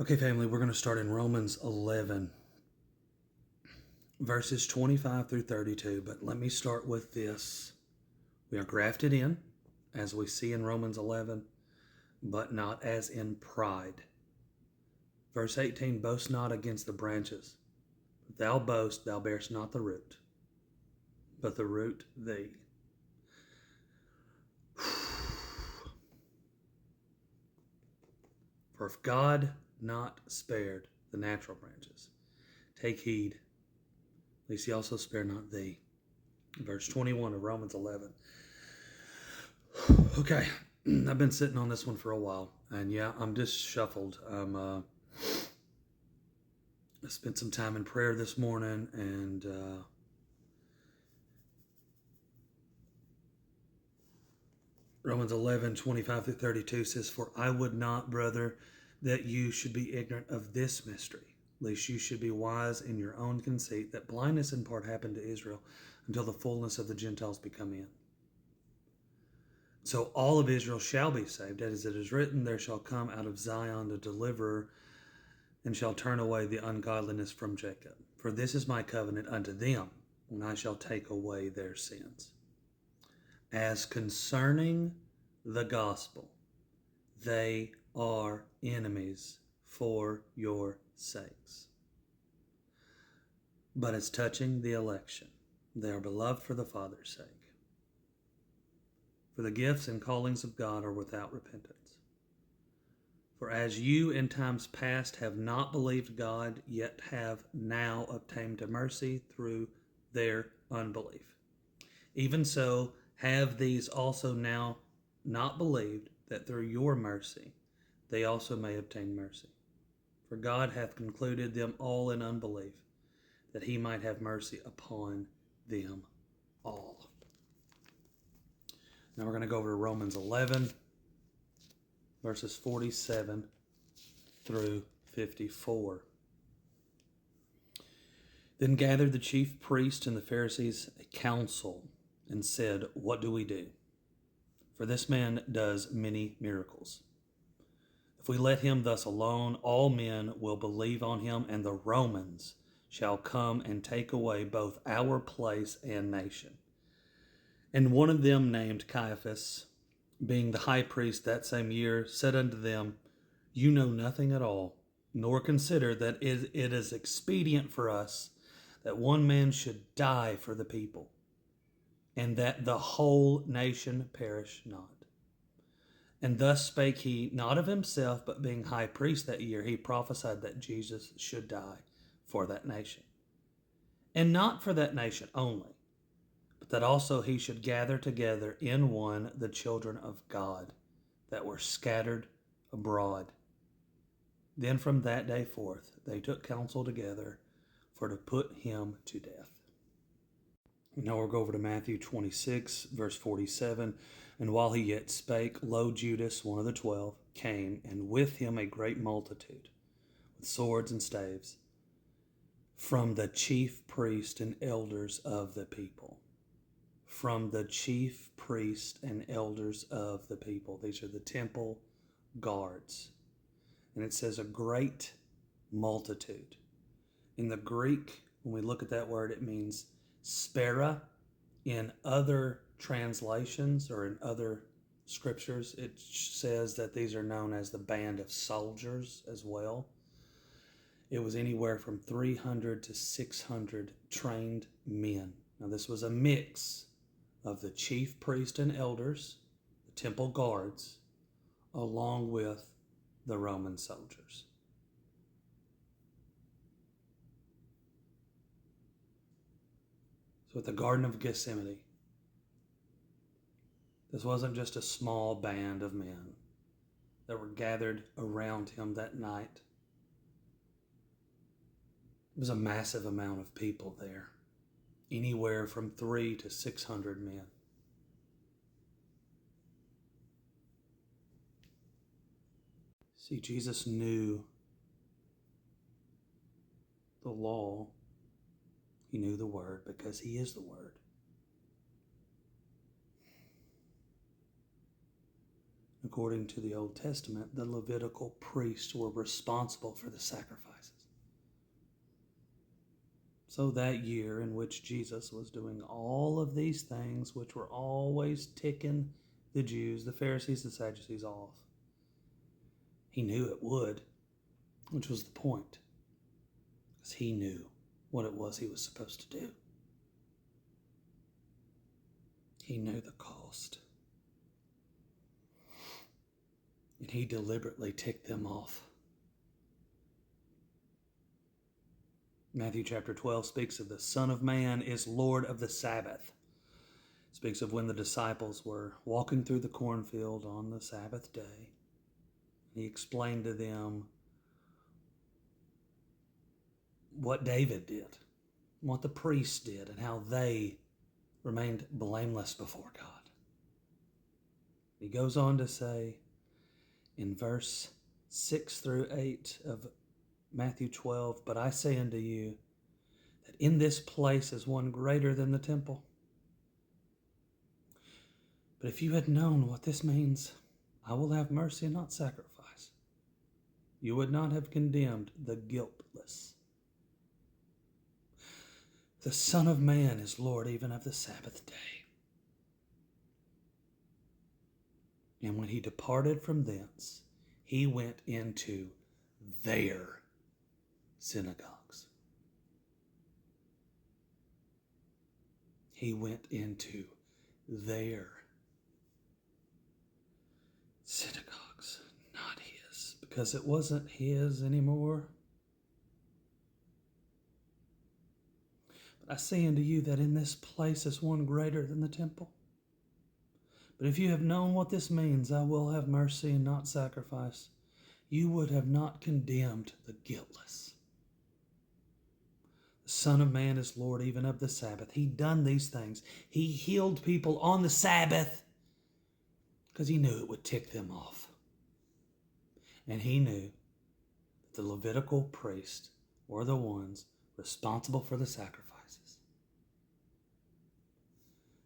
Okay, family, we're going to start in Romans 11, verses 25 through 32. But let me start with this. We are grafted in, as we see in Romans 11, but not as in pride. Verse 18, boast not against the branches. If thou boast, thou bearest not the root, but the root thee. For if God not spared the natural branches, take heed, lest he also spare not thee. Verse 21 of Romans 11. Okay, I've been sitting on this one for a while, and yeah, I'm just shuffled. I spent some time in prayer this morning, and Romans 11, 25 through 32 says, For I would not, brother, that you should be ignorant of this mystery, lest you should be wise in your own conceit, that blindness in part happened to Israel until the fullness of the Gentiles become in. So all of Israel shall be saved, as it is written, there shall come out of Zion a deliverer, and shall turn away the ungodliness from Jacob. For this is my covenant unto them, when I shall take away their sins. As concerning the gospel, they are enemies for your sakes. But as touching the election, they are beloved for the Father's sake. For the gifts and callings of God are without repentance. For as you in times past have not believed God, yet have now obtained mercy through their unbelief, even so have these also now not believed, that through your mercy they also may obtain mercy. For God hath concluded them all in unbelief, that he might have mercy upon them all. Now we're going to go over to Romans 11, verses 47 through 54. Then gathered the chief priests and the Pharisees a council, and said, What do we do? For this man does many miracles. If we let him thus alone, all men will believe on him, and the Romans shall come and take away both our place and nation. And one of them, named Caiaphas, being the high priest that same year, said unto them, You know nothing at all, nor consider that it is expedient for us that one man should die for the people, and that the whole nation perish not. And thus spake he not of himself, but being high priest that year, he prophesied that Jesus should die for that nation. And not for that nation only, but that also he should gather together in one the children of God that were scattered abroad. Then from that day forth they took counsel together for to put him to death. Now we'll go over to Matthew 26, verse 47. And while he yet spake, lo, Judas, one of the 12, came, and with him a great multitude, with swords and staves, from the chief priests and elders of the people. From the chief priests and elders of the people. These are the temple guards. And it says a great multitude. In the Greek, when we look at that word, it means spera. In other translations or in other scriptures, it says that these are known as the band of soldiers as well. It was anywhere from 300 to 600 trained men. Now this was a mix of the chief priest and elders, the temple guards, along with the Roman soldiers. So at the Garden of Gethsemane, this wasn't just a small band of men that were gathered around him that night. It was a massive amount of people there, anywhere from 300 to 600 men. See, Jesus knew the law. He knew the Word because he is the Word. according to the Old Testament, the Levitical priests were responsible for the sacrifices. So that year in which Jesus was doing all of these things, which were always ticking the Jews, the Pharisees, the Sadducees off, he knew it would, which was the point, because he knew what it was he was supposed to do. He knew the cost. And he deliberately ticked them off. Matthew chapter 12 speaks of the Son of Man is Lord of the Sabbath. It speaks of when the disciples were walking through the cornfield on the Sabbath day. He explained to them what David did, what the priests did, and how they remained blameless before God. He goes on to say in verse 6 through 8 of Matthew 12, "But I say unto you that in this place is one greater than the temple. But if you had known what this means, I will have mercy and not sacrifice, you would not have condemned the guiltless. The Son of Man is Lord even of the Sabbath day." And when he departed from thence, he went into their synagogues. He went into their synagogues, not his, because it wasn't his anymore. "But I say unto you that in this place is one greater than the temple. But if you have known what this means, I will have mercy and not sacrifice, you would have not condemned the guiltless. The Son of Man is Lord even of the Sabbath." He done these things. He healed people on the Sabbath because he knew it would tick them off. And he knew that the Levitical priests were the ones responsible for the sacrifices.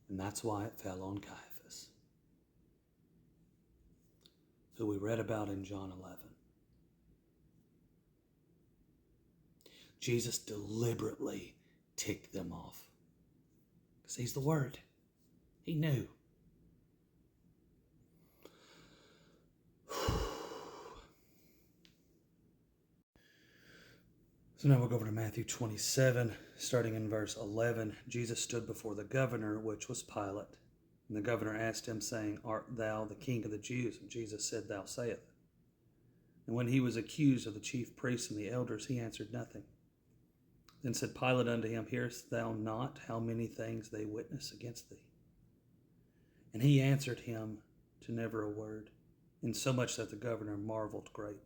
And that's why it fell on Caiaphas, who we read about in John 11. Jesus deliberately ticked them off because he's the Word. He knew. So now we'll go over to Matthew 27, starting in verse 11. "Jesus stood before the governor, which was Pilate. And the governor asked him, saying, Art thou the king of the Jews? And Jesus said, Thou sayest. And when he was accused of the chief priests and the elders, he answered nothing. Then said Pilate unto him, Hearest thou not how many things they witness against thee? And he answered him to never a word, insomuch that the governor marveled greatly.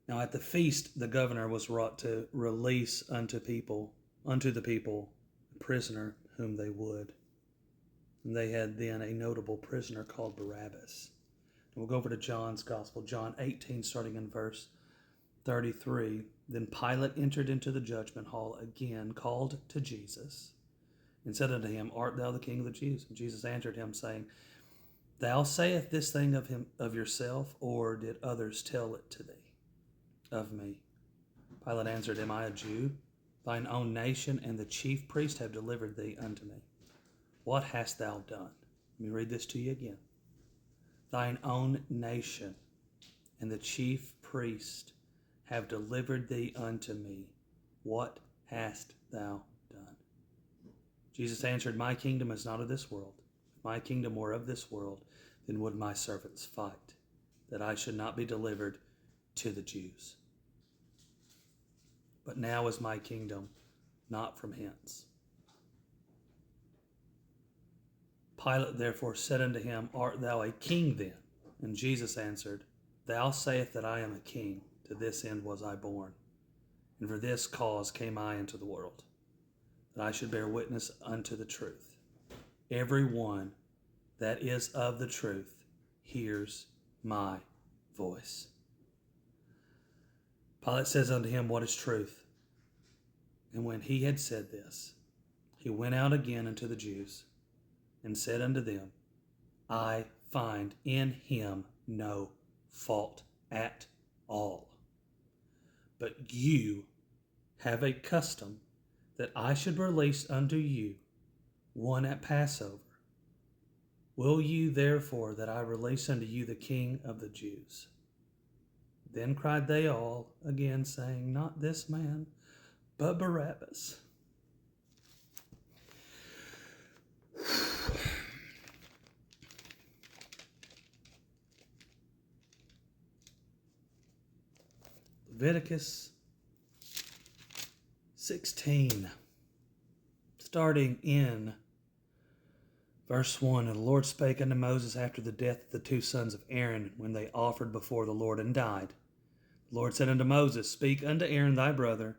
Now at the feast the governor was wrought to release unto the people, a prisoner whom they would. And they had then a notable prisoner called Barabbas. And we'll go over to John's Gospel, John 18, starting in verse 33. Then Pilate entered into the judgment hall again, called to Jesus, and said unto him, Art thou the king of the Jews? And Jesus answered him, saying, Thou sayest this thing of yourself, or did others tell it to thee of me? Pilate answered, Am I a Jew? Thine own nation and the chief priest have delivered thee unto me. What hast thou done? Let me read this to you again. Thine own nation and the chief priest have delivered thee unto me. What hast thou done? Jesus answered, My kingdom is not of this world. If my kingdom were of this world, then would my servants fight, that I should not be delivered to the Jews. But now is my kingdom not from hence. Pilate therefore said unto him, Art thou a king then? And Jesus answered, Thou sayest that I am a king. To this end was I born, and for this cause came I into the world, that I should bear witness unto the truth. Every one that is of the truth hears my voice. Pilate says unto him, What is truth? And when he had said this, he went out again unto the Jews, and said unto them, I find in him no fault at all. But you have a custom that I should release unto you one at Passover. Will you therefore that I release unto you the King of the Jews? Then cried they all again, saying, Not this man, but Barabbas. Leviticus 16, starting in verse 1. And the Lord spake unto Moses after the death of the two sons of Aaron, when they offered before the Lord and died. The Lord said unto Moses, Speak unto Aaron thy brother,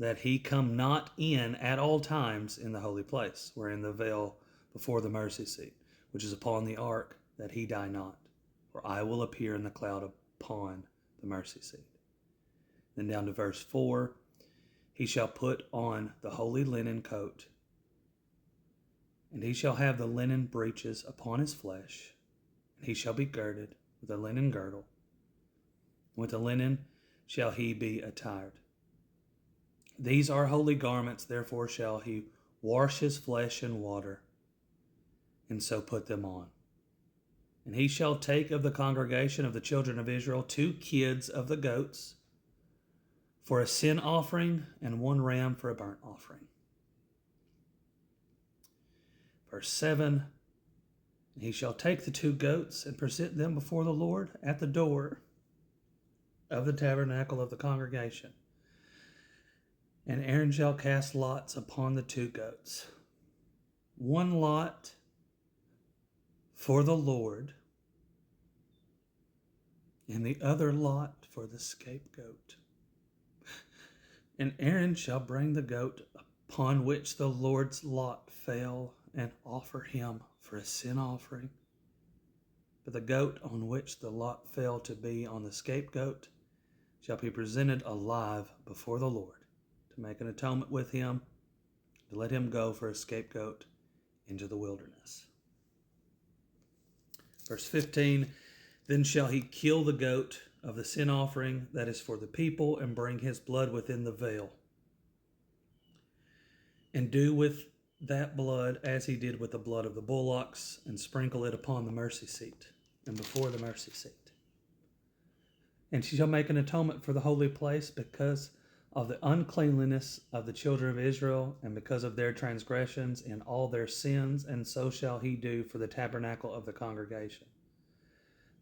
that he come not in at all times in the holy place, wherein the veil before the mercy seat, which is upon the ark, that he die not. For I will appear in the cloud upon the mercy seat. Then down to verse 4, he shall put on the holy linen coat, and he shall have the linen breeches upon his flesh, and he shall be girded with a linen girdle. With the linen shall he be attired. These are holy garments, therefore shall he wash his flesh in water, and so put them on. And he shall take of the congregation of the children of Israel 2 kids of the goats, for a sin offering, and 1 ram for a burnt offering. Verse 7, and he shall take the 2 goats and present them before the Lord at the door of the tabernacle of the congregation. And Aaron shall cast lots upon the 2 goats, 1 lot for the Lord, and the other lot for the scapegoat. And Aaron shall bring the goat upon which the Lord's lot fell, and offer him for a sin offering. But the goat on which the lot fell to be on the scapegoat shall be presented alive before the Lord, to make an atonement with him, to let him go for a scapegoat into the wilderness. Verse 15, then shall he kill the goat of the sin offering that is for the people, and bring his blood within the veil, and do with that blood as he did with the blood of the bullocks, and sprinkle it upon the mercy seat and before the mercy seat. And she shall make an atonement for the holy place because of the uncleanliness of the children of Israel, and because of their transgressions and all their sins, and so shall he do for the tabernacle of the congregation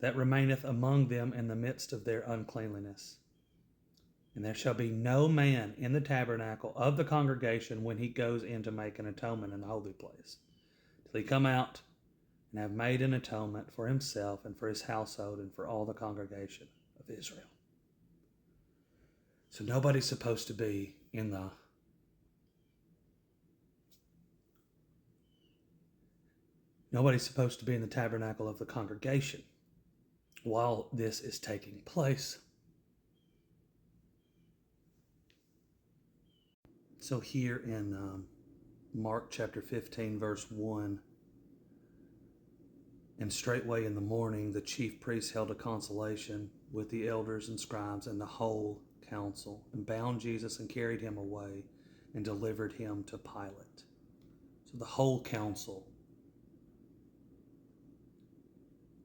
that remaineth among them in the midst of their uncleanliness. And there shall be no man in the tabernacle of the congregation when he goes in to make an atonement in the holy place, till he come out and have made an atonement for himself and for his household and for all the congregation of Israel. So nobody's supposed to be in the tabernacle of the congregation while this is taking place. So here in Mark chapter 15, verse 1, and straightway in the morning the chief priests held a consultation with the elders and scribes and the whole council, and bound Jesus and carried him away and delivered him to Pilate. So the whole council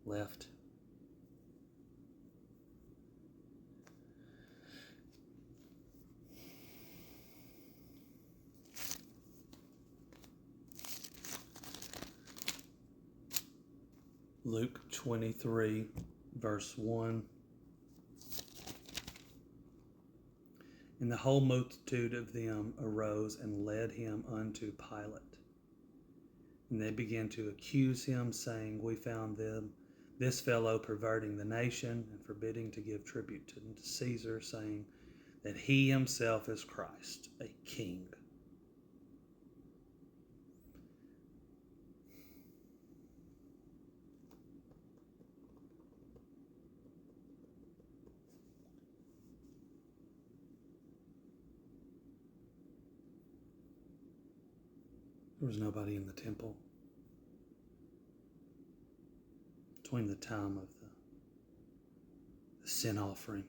left. Luke 23, verse 1. And the whole multitude of them arose and led him unto Pilate. And they began to accuse him, saying, We found this fellow perverting the nation and forbidding to give tribute to Caesar, saying that he himself is Christ, a king. There was nobody in the temple. between the time of the sin offering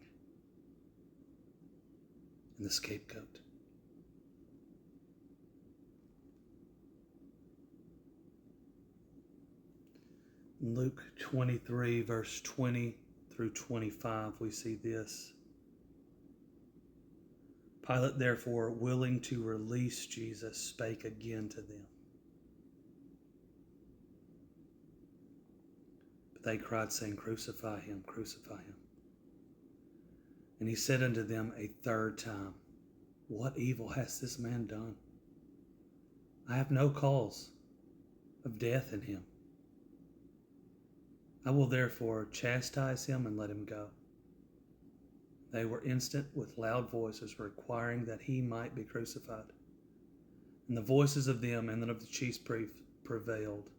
and the scapegoat. In Luke 23, verse 20 through 25, we see this. Pilate, therefore, willing to release Jesus, spake again to them. But they cried, saying, Crucify him, crucify him. And he said unto them a third time, What evil has this man done? I have no cause of death in him. I will therefore chastise him and let him go. They were instant with loud voices, requiring that he might be crucified. And the voices of them and of the chief priests prevailed.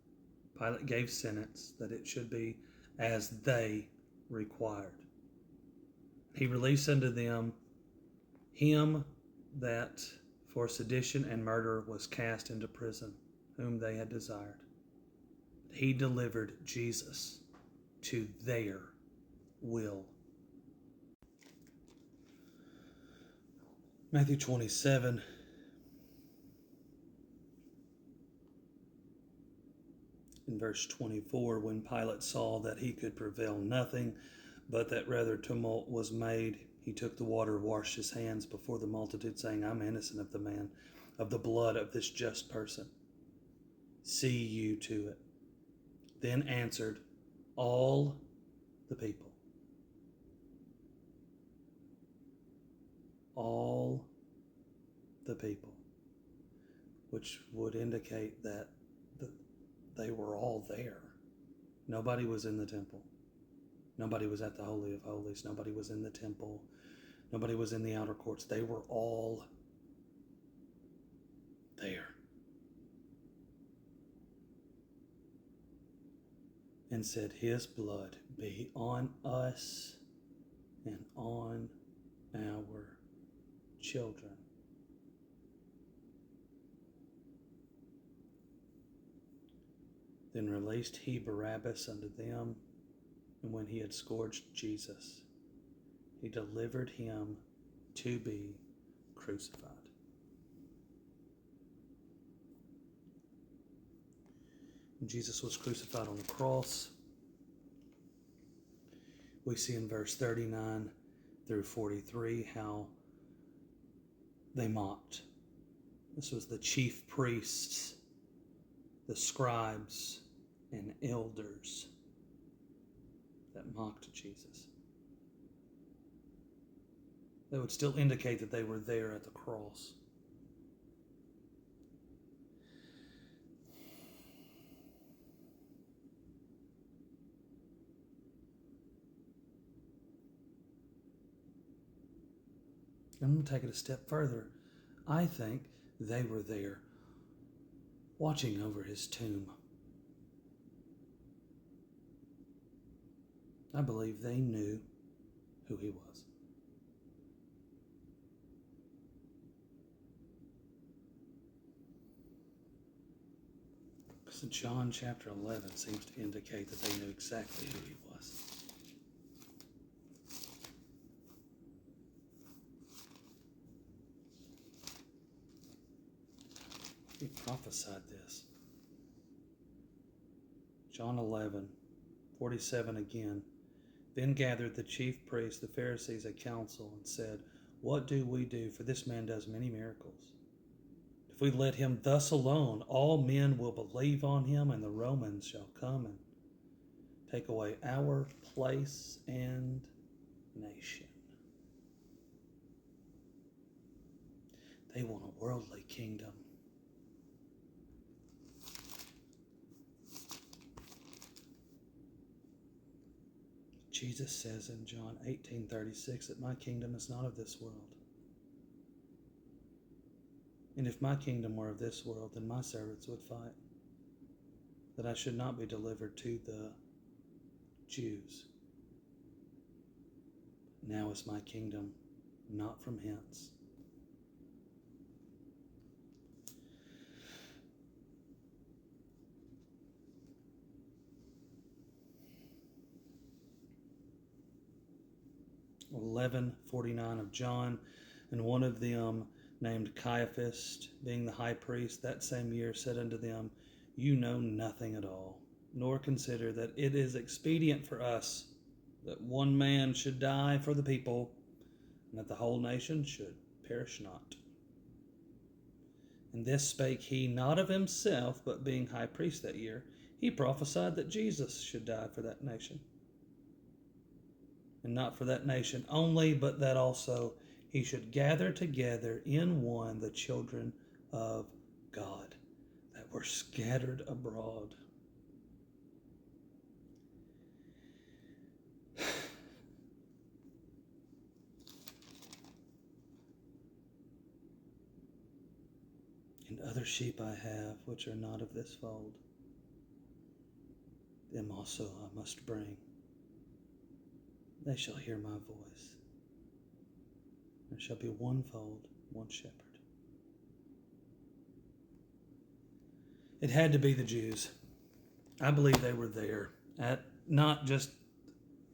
Pilate gave sentence that it should be as they required. He released unto them him that for sedition and murder was cast into prison, whom they had desired. He delivered Jesus to their will. Matthew 27. In verse 24, when Pilate saw that he could prevail nothing, but that rather tumult was made, he took the water, washed his hands before the multitude, saying, I'm innocent of the man, of the blood of this just person. See you to it. Then answered all the people. All the people, which would indicate that they were all there. Nobody was in the temple. Nobody was at the Holy of Holies. Nobody was in the temple. Nobody was in the outer courts. They were all there. And said, His blood be on us and on our children. Then released he Barabbas unto them, and when he had scourged Jesus, he delivered him to be crucified. When Jesus was crucified on the cross, we see in verse 39 through 43 how they mocked. This was the chief priests, the scribes, and elders that mocked Jesus. That would still indicate that they were there at the cross. I'm going to take it a step further. I think they were there watching over his tomb. I believe they knew who he was. Because John chapter 11 seems to indicate that they knew exactly who he was. He prophesied this. John 11:47 again. Then gathered the chief priests, the Pharisees, a council, and said, What do we do? For this man does many miracles. If we let him thus alone, all men will believe on him, and the Romans shall come and take away our place and nation. They want a worldly kingdom. Jesus says in John 18:36 that my kingdom is not of this world. And if my kingdom were of this world, then my servants would fight, that I should not be delivered to the Jews. Now is my kingdom not from hence. 11:49 of John, and one of them, named Caiaphas, being the high priest that same year, said unto them, You know nothing at all, nor consider that it is expedient for us that one man should die for the people, and that the whole nation should perish not. And this spake he not of himself, but being high priest that year, he prophesied that Jesus should die for that nation. And not for that nation only, but that also he should gather together in one the children of God that were scattered abroad. And other sheep I have, which are not of this fold. Them also I must bring. They shall hear my voice. There shall be one fold, one shepherd. It had to be the Jews. I believe they were there at not just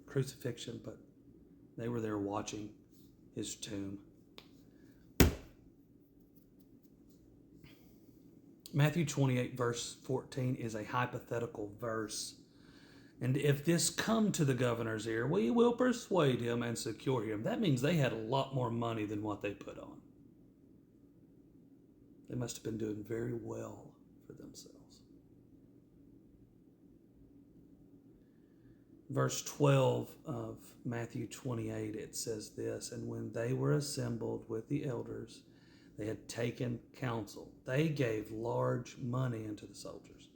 crucifixion, but they were there watching his tomb. Matthew 28 verse 14 is a hypothetical verse. And if this come to the governor's ear, we will persuade him and secure him. That means they had a lot more money than what they put on. They must have been doing very well for themselves. Verse 12 of Matthew 28, it says this, And when they were assembled with the elders, they had taken counsel. They gave large money unto the soldiers.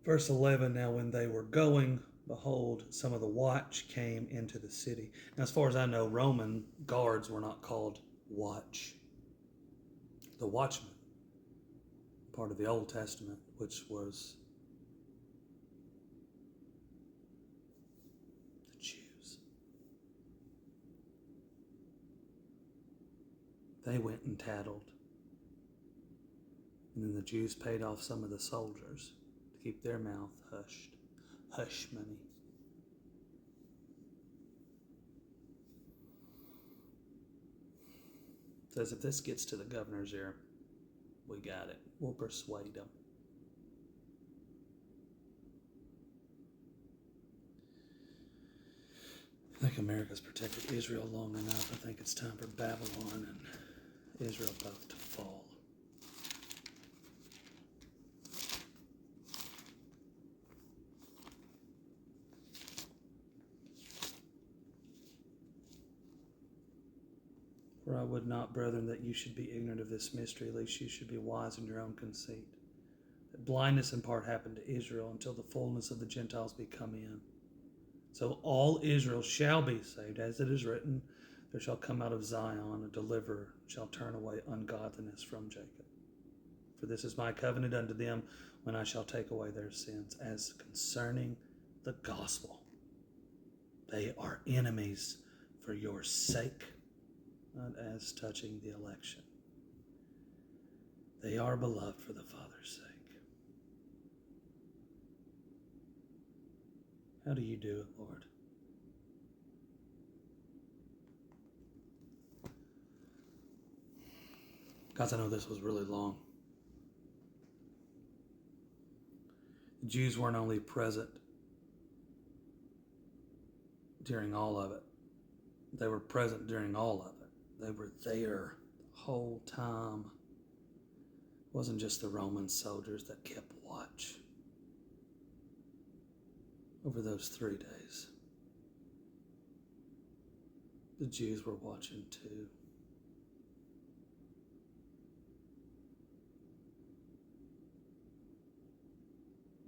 Verse 11, Now when they were going, behold, some of the watch came into the city. Now, as far as I know, Roman guards were not called watch. The watchman, part of the Old Testament, which was the Jews. They went and tattled. And then the Jews paid off some of the soldiers to keep their mouth hushed. Hush money. It says if this gets to the governor's ear, we got it. We'll persuade them. I think America's protected Israel long enough. I think it's time for Babylon and Israel both to fall. For I would not, brethren, that you should be ignorant of this mystery, lest you should be wise in your own conceit. That blindness in part happened to Israel until the fullness of the Gentiles be come in. So all Israel shall be saved, as it is written, There shall come out of Zion a deliverer, shall turn away ungodliness from Jacob. For this is my covenant unto them, when I shall take away their sins. As concerning the gospel, they are enemies for your sake, not as touching the election. They are beloved for the Father's sake. How do you do it, Lord? Guys, I know this was really long. The Jews weren't only present during all of it. They were present during all of it. They were there the whole time. It wasn't just the Roman soldiers that kept watch over those 3 days. The Jews were watching too.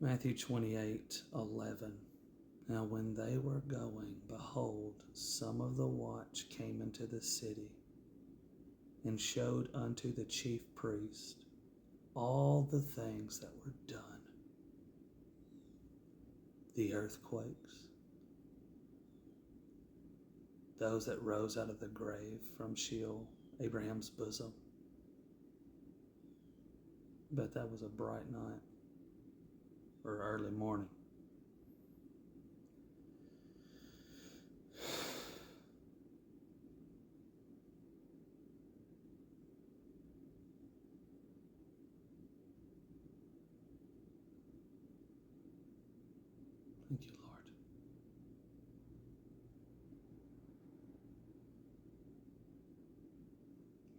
Matthew 28:11. Now when they were going, behold, some of the watch came into the city, and showed unto the chief priest all the things that were done. The earthquakes, those that rose out of the grave from Sheol, Abraham's bosom. Bet that was a bright night or early morning. Thank you, Lord.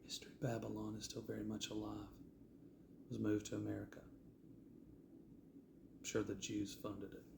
Mystery Babylon is still very much alive. It was moved to America. I'm sure the Jews funded it.